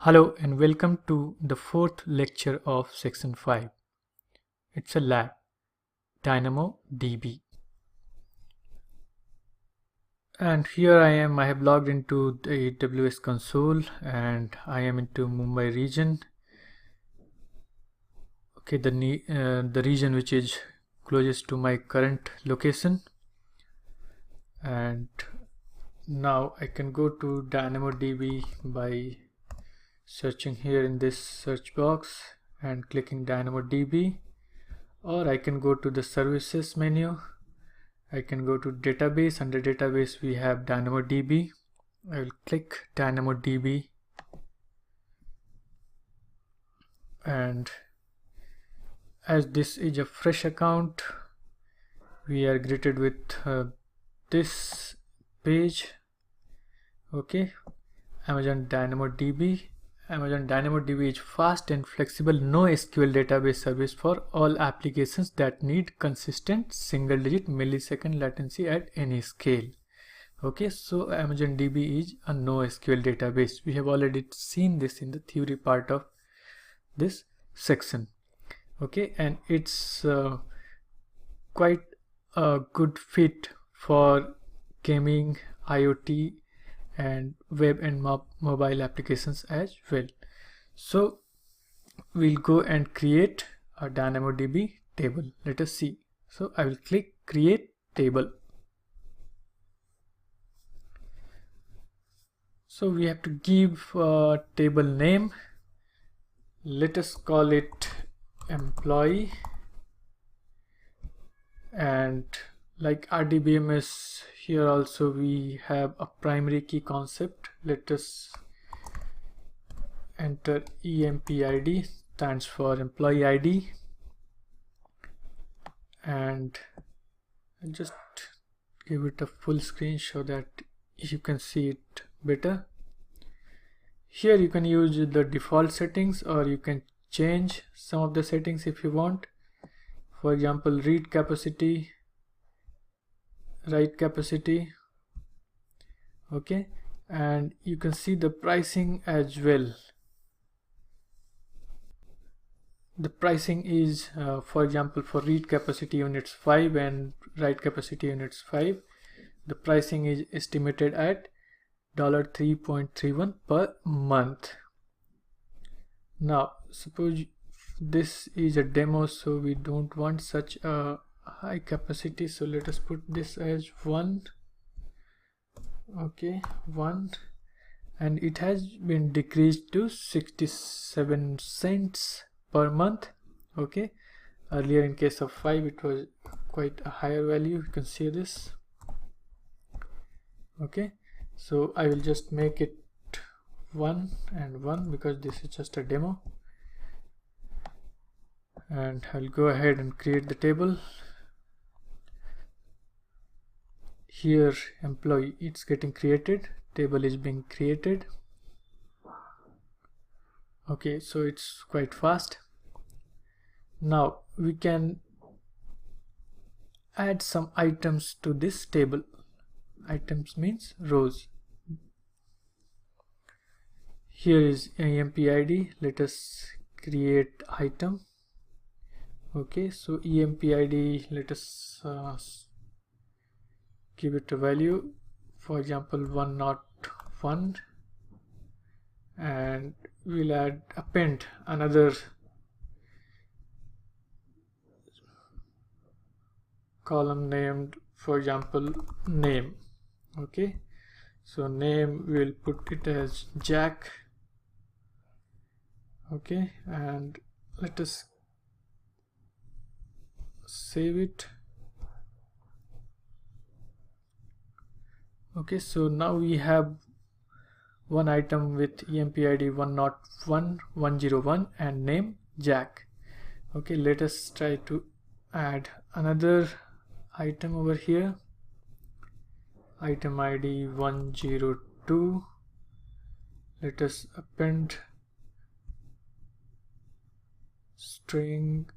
Hello and welcome to the fourth lecture of section 5. It's a Lab Dynamo DB. And here I have logged into the AWS console and I am into Mumbai region. Okay, the region which is closest to my current location. And now I can go to DynamoDB by searching here in this search box and clicking DynamoDB, or I can go to the services menu. I can go to database. Under database we have DynamoDB. I will click DynamoDB, and as this is a fresh account, we are greeted with this page. Okay, Amazon DynamoDB. Amazon DynamoDB is fast and flexible NoSQL database service for all applications that need consistent single-digit millisecond latency at any scale. Okay, so Amazon DB is a NoSQL database. We have already seen this in the theory part of this section. Okay, and it's quite a good fit for gaming, IoT, and web and mobile applications as well. So we'll go and create a DynamoDB table. Let us see. So I will click create table. So we have to give a table name. Let us call it employee, and like RDBMS, here also we have a primary key concept. Let us enter EMPID, stands for employee ID, and just give it a full screen so that you can see it better. Here you can use the default settings, or you can change some of the settings if you want. For example, read capacity, write capacity. Okay, and you can see the pricing as well. The pricing is for example, for read capacity units 5 and write capacity units 5, the pricing is estimated at $3.31 per month. Now suppose this is a demo, so we don't want such a high capacity, so let us put this as 1. Okay, 1, and it has been decreased to 67 cents per month. Okay, earlier in case of 5 it was quite a higher value. You can see this. Okay, so I will just make it 1 and 1 because this is just a demo, and I'll go ahead and create the table. Here employee, it's getting created, table is being created. Okay, so it's quite fast. Now we can add some items to this table. Items means rows. Here is EMPID. Let us create item. Okay, so EMPID, let us give it a value, for example 101, and we'll append another column named, for example, name. Okay, so name, we'll put it as Jack. Okay, and let us save it. Okay, so now we have one item with EMPID 101 and name Jack. Okay, let us try to add another item over here. Item ID 102. Let us append string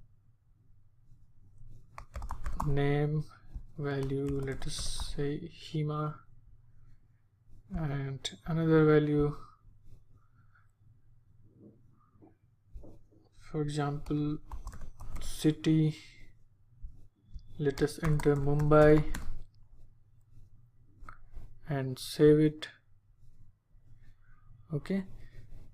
name value, let us say Hema, and another value For example, city, let us enter Mumbai and save it. Okay,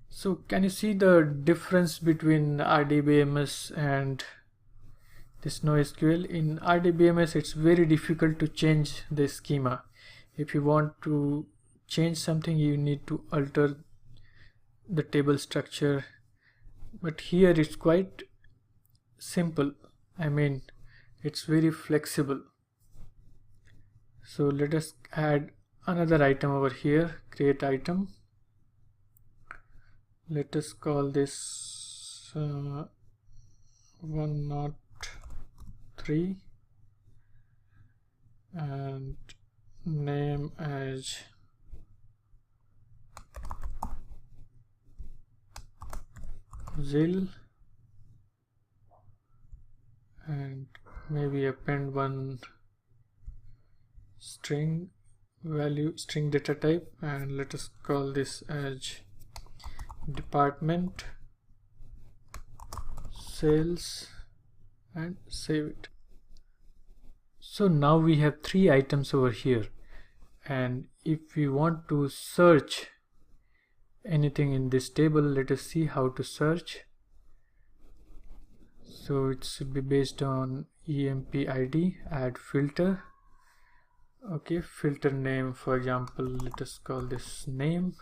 so can you see the difference between RDBMS and this NoSQL? In RDBMS it's very difficult to change the schema. If you want to change something, you need to alter the table structure, but here it's quite simple. I mean, it's very flexible. So let us add another item over here, create item. Let us call this 103 and name as Zil, and maybe append one string value, string data type, and let us call this as department sales and save it. So now we have 3 items over here, and if we want to search anything in this table, let us see how to search. So it should be based on emp id, add filter. Okay, filter name, for example, let us call this name,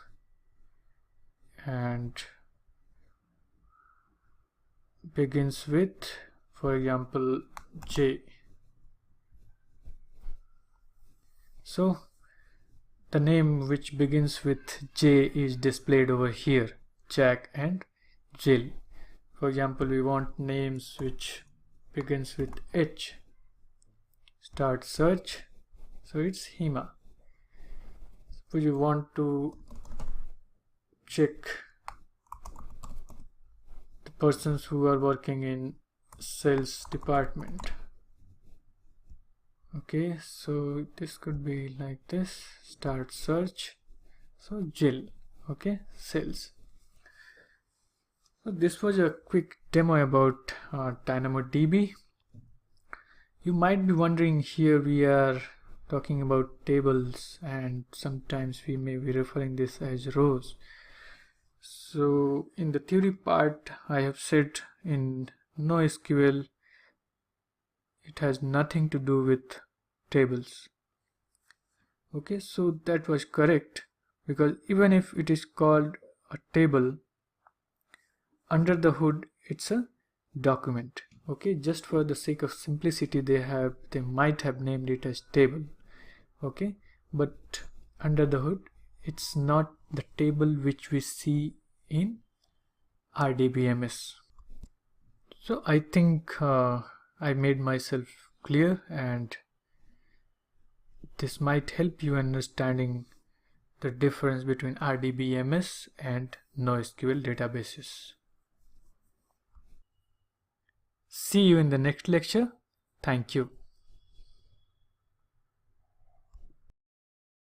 and begins with, for example, J. So the name which begins with J is displayed over here, Jack and Jill. For example, we want names which begins with H. Start search, so it's Hema. Suppose you want to check the persons who are working in sales department. Okay, so this could be like this, start search, so Jill. Okay, sales. So this was a quick demo about Dynamo DB. You might be wondering, here we are talking about tables and sometimes we may be referring this as rows. So in the theory part, I have said in NoSQL it has nothing to do with tables. Okay, so that was correct, because even if it is called a table, under the hood it's a document. Okay, just for the sake of simplicity, they might have named it as table. Okay, but under the hood it's not the table which we see in RDBMS. So I think I made myself clear, and this might help you understanding the difference between RDBMS and NoSQL databases. See you in the next lecture. Thank you.